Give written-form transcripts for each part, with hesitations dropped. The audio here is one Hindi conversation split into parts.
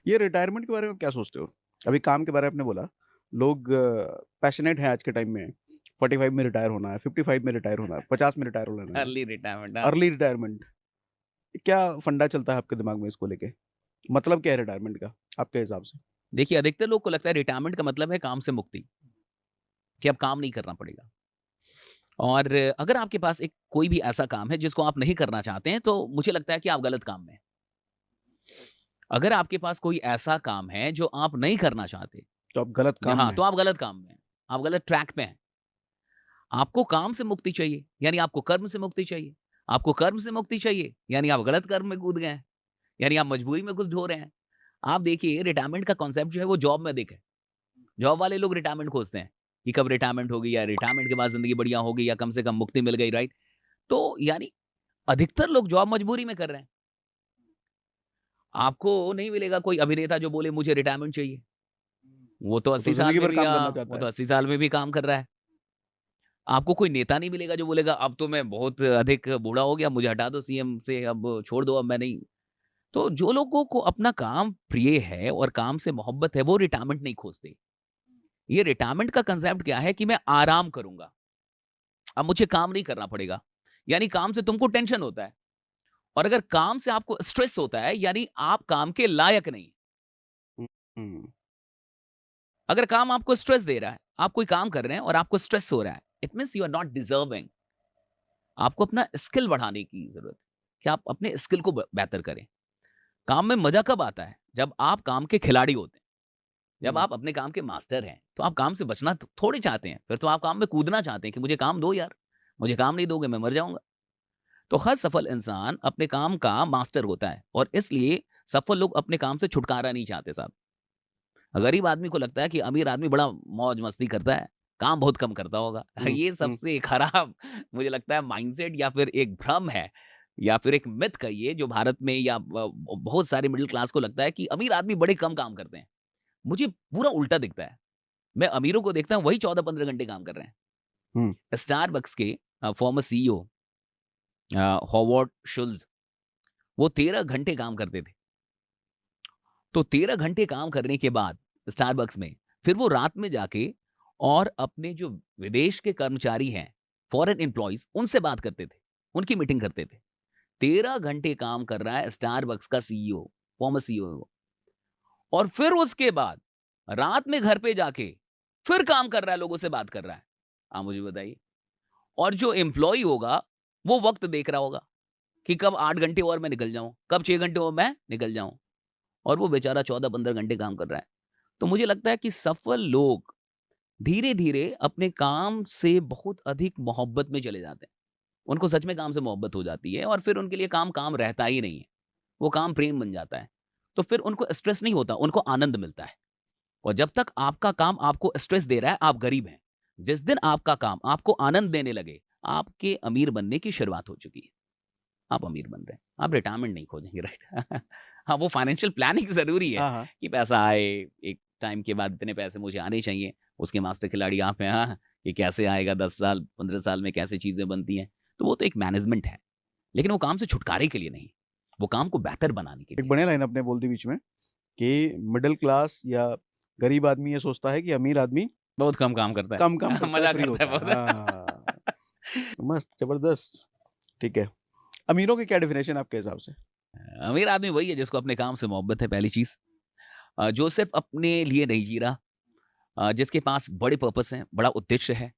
ये रिटायरमेंट के बारे में क्या सोचते हो? अभी काम के बारे में आपने बोला, लोग पैशनेट हैं आज के टाइम में, 45 में रिटायर होना है, 55 में रिटायर होना है, 50 में रिटायर होना है, अर्ली रिटायरमेंट। Early retirement. क्या फंडा चलता है आपके दिमाग में इसको लेके? मतलब क्या है रिटायरमेंट का आपके हिसाब से? देखिए, अधिकतर लोग को लगता है रिटायरमेंट का मतलब है काम से मुक्ति, कि अब काम नहीं करना पड़ेगा। और अगर आपके पास एक कोई भी ऐसा काम है जिसको आप नहीं करना चाहते हैं, तो मुझे लगता है कि आप गलत काम में हैं। अगर आपके पास कोई ऐसा काम है जो आप नहीं करना चाहते, तो आप गलत काम हाँ, में तो हैं। आप गलत काम में हैं, आप गलत ट्रैक पे हैं। आपको काम से मुक्ति चाहिए, यानी आपको कर्म से मुक्ति चाहिए। आपको कर्म से मुक्ति चाहिए, यानी आप गलत कर्म में कूद गए हैं, यानी आप मजबूरी में घुस ढो रहे हैं। आप देखिए रिटायरमेंट का कॉन्सेप्ट जो है वो जॉब में अधिक है। जॉब वाले लोग रिटायरमेंट खोजते हैं, कि कब रिटायरमेंट होगी या रिटायरमेंट के बाद ज़िंदगी बढ़िया होगी या कम से कम मुक्ति मिल गई, राइट? तो यानी अधिकतर लोग जॉब मजबूरी में कर रहे हैं। आपको नहीं मिलेगा कोई अभिनेता जो बोले मुझे रिटायरमेंट चाहिए। वो तो वो तो 80 साल ज़िंदगी में भर भी काम करना वो चाहता तो है। 80 साल में भी काम कर रहा है। आपको कोई नेता नहीं मिलेगा जो बोलेगा अब तो मैं बहुत अधिक बूढ़ा हो गया, मुझे हटा दो सीएम से, अब छोड़ दो, अब मैं नहीं। तो जो लोगों को अपना काम प्रिय है और काम से मोहब्बत है, वो रिटायरमेंट नहीं खोजते। ये रिटायरमेंट का कांसेप्ट क्या है कि मैं आराम करूँगा, अब मुझे काम नहीं करना पड़ेगा। यानी काम से तुमको टेंशन होता है और अगर काम से आपको स्ट्रेस होता है, यानी आप काम के लायक नहीं। हुँ, हुँ। अगर काम आपको स्ट्रेस दे रहा है, आप कोई काम कर रहे हैं और आपको स्ट्रेस हो रहा है, it means you are not deserving. आपको अपना स्किल बढ़ाने की जरूरत है कि आप अपने स्किल को बेहतर करें। काम में मजा कब आता है? जब आप काम के खिलाड़ी होते हैं, जब हुँ। आप अपने काम के मास्टर हैं, तो आप काम से बचना थोड़ी चाहते हैं, फिर तो आप काम में कूदना चाहते हैं कि मुझे काम दो यार, मुझे काम नहीं दोगे मैं मर जाऊंगा। तो हर सफल इंसान अपने काम का मास्टर होता है और इसलिए सफल लोग अपने काम से छुटकारा नहीं चाहते साहब। गरीब आदमी को लगता है कि अमीर आदमी बड़ा मौज मस्ती करता है, काम बहुत कम करता होगा। हुँ, ये हुँ। सबसे खराब मुझे लगता है माइंडसेट या फिर एक भ्रम है या फिर एक मिथ कहिए जो भारत में या बहुत सारे मिडिल क्लास को लगता है कि अमीर आदमी बड़े कम काम करते हैं। मुझे पूरा उल्टा दिखता है। मैं अमीरों को देखता हूँ वही 14-15 घंटे काम कर रहे हैं। हुँ। स्टारबक्स के फॉर्मर सीईओ हॉवर्ड शुल्ज, वो 13 घंटे काम करते थे। तो 13 घंटे काम करने के बाद स्टारबक्स में, फिर वो रात में जाके और अपने जो विदेश के कर्मचारी हैं, फॉरेन एम्प्लॉइज, उनसे बात करते थे, उनकी मीटिंग करते थे। 13 घंटे काम कर रहा है स्टारबक्स का सीईओ, फॉर्मर सीईओ, और फिर उसके बाद रात में घर पे जाके फिर काम कर रहा है, लोगों से बात कर रहा है। आप मुझे बताइए। और जो एम्प्लॉई होगा, वो वक्त देख रहा होगा कि कब 8 घंटे और मैं निकल जाऊं, कब 6 घंटे और मैं निकल जाऊं, और वो बेचारा 14-15 घंटे काम कर रहा है। तो मुझे लगता है कि सफल लोग धीरे-धीरे अपने काम से बहुत अधिक मोहब्बत में चले जाते हैं। उनको सच में काम से मोहब्बत हो जाती है और फिर उनके लिए काम काम रहता ही नहीं है। वो काम प्रेम बन जाता है। तो फिर उनको स्ट्रेस नहीं होता, उनको आनंद मिलता है। और जब तक आपका काम आपको स्ट्रेस दे रहा है, आप गरीब हैं। जिस दिन आपका काम आपको आनंद देने लगे, आपके अमीर बनने की शुरुआत हो चुकी है। आप अमीर बन रहे हैं। आप रिटायरमेंट नहीं खोजेंगे, राइट? हाँ, वो फाइनेंशियल प्लानिंग ज़रूरी है हाँ, हाँ। कि पैसा आए, एक टाइम के बाद इतने पैसे मुझे आने चाहिए। उसके मास्टर खिलाड़ी आप हैं, हाँ, कि कैसे आएगा 10 साल, 15 साल में कैसे चीज़ें बनती हैं। तो वो तो एक मैनेजमेंट है, लेकिन वो काम से छुटकारे के लिए नहीं, वो काम को बेहतर बनाने के एक लिए। बढ़िया लाइन आपने बोल दी बीच में कि मिडल क्लास या गरीब आदमी ये सोचता है कि अमीर आदमी बहुत कम काम करता है। कम काम करता है, मज़ा फ्री करता है होता है। बहुत। हाँ, मस्त, ज़बरदस्त। ठीक है। अमीरों की क्या डेफिनेशन है आपके हिसाब से? अमीर आदमी वही है जिसको अपने काम से मोहब्बत है, पहली चीज़। जो सिर्फ़ अपने लिए नहीं जी रहा, जिसके पास बड़े पर्पस हैं, बड़ा उद्देश्य है,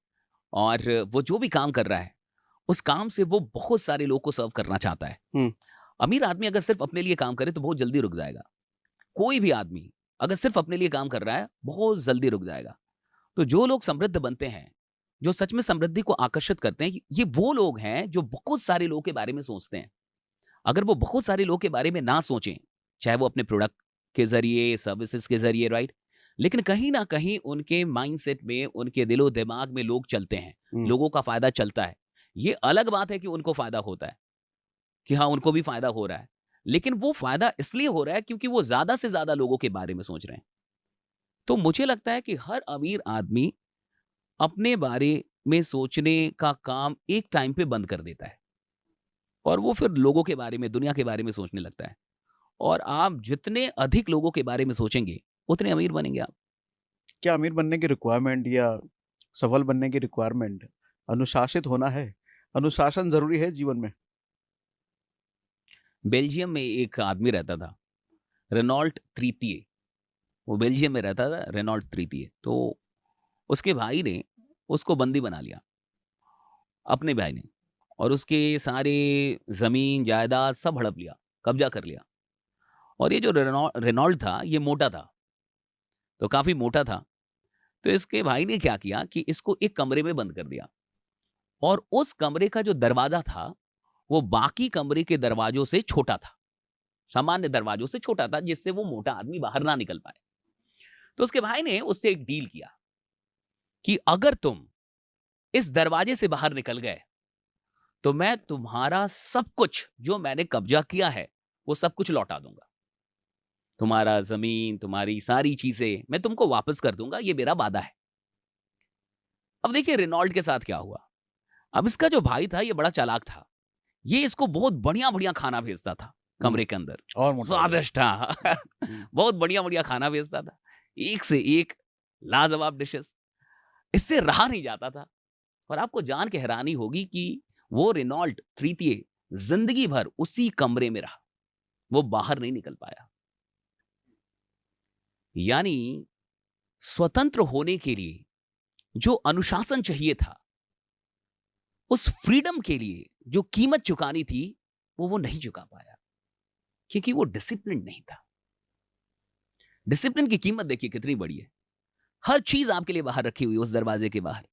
और वो जो भी काम कर रहा है, उस काम से वो बहुत सारे लोग को सर्व करना चाहता है। हुँ। अमीर आदमी अगर सिर्फ़ अपने लिए काम करे तो बहुत जल्दी रुक जाएगा। कोई भी आदमी अगर सिर्फ़ अपने लिए काम कर रहा है, बहुत जल्दी रुक जाएगा। तो जो लोग समृद्ध बनते हैं, जो सच में समृद्धि को आकर्षित करते हैं, ये वो लोग हैं जो बहुत सारे लोगों के बारे में सोचते हैं। अगर वो बहुत सारे लोगों के बारे में ना सोचें, चाहे वो अपने प्रोडक्ट के ज़रिए, सर्विसेज़ के ज़रिए, राइट? लेकिन कहीं न कहीं उनके माइंडसेट में, उनके दिलो-दिमाग में लोग चलते हैं, हुँ। लोगों का फ़ायदा चलता है। ये अलग बात है कि उनको फ़ायदा होता है, कि हाँ, उनको भी फ़ायदा हो रहा है। लेकिन वो फ़ायदा इसलिए हो रहा है क्योंकि वो ज़्यादा से ज़्यादा लोगों के बारे में सोच रहे हैं। तो मुझे लगता है कि हर अमीर आदमी अपने बारे में सोचने का काम एक टाइम पे बंद कर देता है और वो फिर लोगों के बारे में, दुनिया के बारे में सोचने लगता है। और आप जितने अधिक लोगों के बारे में सोचेंगे, उतने अमीर बनेंगे आप। क्या अमीर बनने की रिक्वायरमेंट या सफल बनने की रिक्वायरमेंट अनुशासित होना है? अनुशासन ज़रूरी है जीवन में? बेल्जियम में एक आदमी रहता था, रेनॉल्ट तृतीय। वो बेल्जियम में रहता था, रेनॉल्ट तृतीय। तो उसके भाई ने उसको बंदी बना लिया, अपने भाई ने, और उसके सारे ज़मीन, जायदाद सब हड़प लिया, कब्ज़ा कर लिया। और ये जो रेनॉल्ट था, ये मोटा था, तो काफ़ी मोटा था। तो इसके भाई ने क्या किया कि इसको एक कमरे में बंद कर दिया, और उस कमरे का जो दरवाज़ा था, वो बाकी कमरे के दरवाज़ों से छोटा था, सामान्य दरवाज़ों से छोटा था, जिससे वो मोटा आदमी बाहर ना निकल पाए। तो उसके भाई ने उससे एक डील किया कि अगर तुम इस दरवाजे से बाहर निकल गए, तो मैं तुम्हारा सब कुछ जो मैंने कब्जा किया है, वो सब कुछ लौटा दूंगा। तुम्हारा ज़मीन, तुम्हारी सारी चीज़ें मैं तुमको वापस कर दूंगा, ये मेरा वादा है। अब देखिए रेनॉल्ट के साथ क्या हुआ। अब इसका जो भाई था, ये बड़ा चालाक था। ये इसको बहुत बढ़िया-बढ़िया खाना भेजता था हुँ, कमरे के अंदर। और मोटा हो गया। स्वादिष्ट था। हुँ, बहुत बढ़िया-बढ़िया खाना भेजता था। एक से एक लाजवाब डिशेज़। इससे रहा नहीं जाता था। और आपको जान के हैरानी होगी कि वो रेनॉल्ट तृतीय ज़िंदगी भर उसी कमरे में रहा। वो बाहर नहीं निकल पाया। यानी स्वतंत्र होने के लिए जो अनुशासन चाहिए था, उस फ्रीडम के लिए जो कीमत चुकानी थी, वो नहीं चुका पाया, क्योंकि वो डिसिप्लिन नहीं था। डिसिप्लिन की कीमत देखिए कितनी बड़ी है। हर चीज आपके लिए बाहर रखी हुई है उस दरवाजे के बाहर।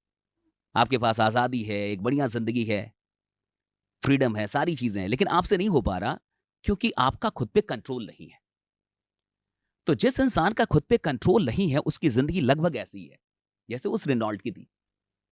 आपके पास आजादी है, एक बढ़िया जिंदगी है, फ्रीडम है, सारी चीजें हैं, लेकिन आपसे नहीं हो पा रहा क्योंकि आपका खुद पे कंट्रोल नहीं है। तो जिस इंसान का खुद पे कंट्रोल नहीं है, उसकी जिंदगी लगभग ऐसी ही है जैसे उस रेनॉल्ट की थी।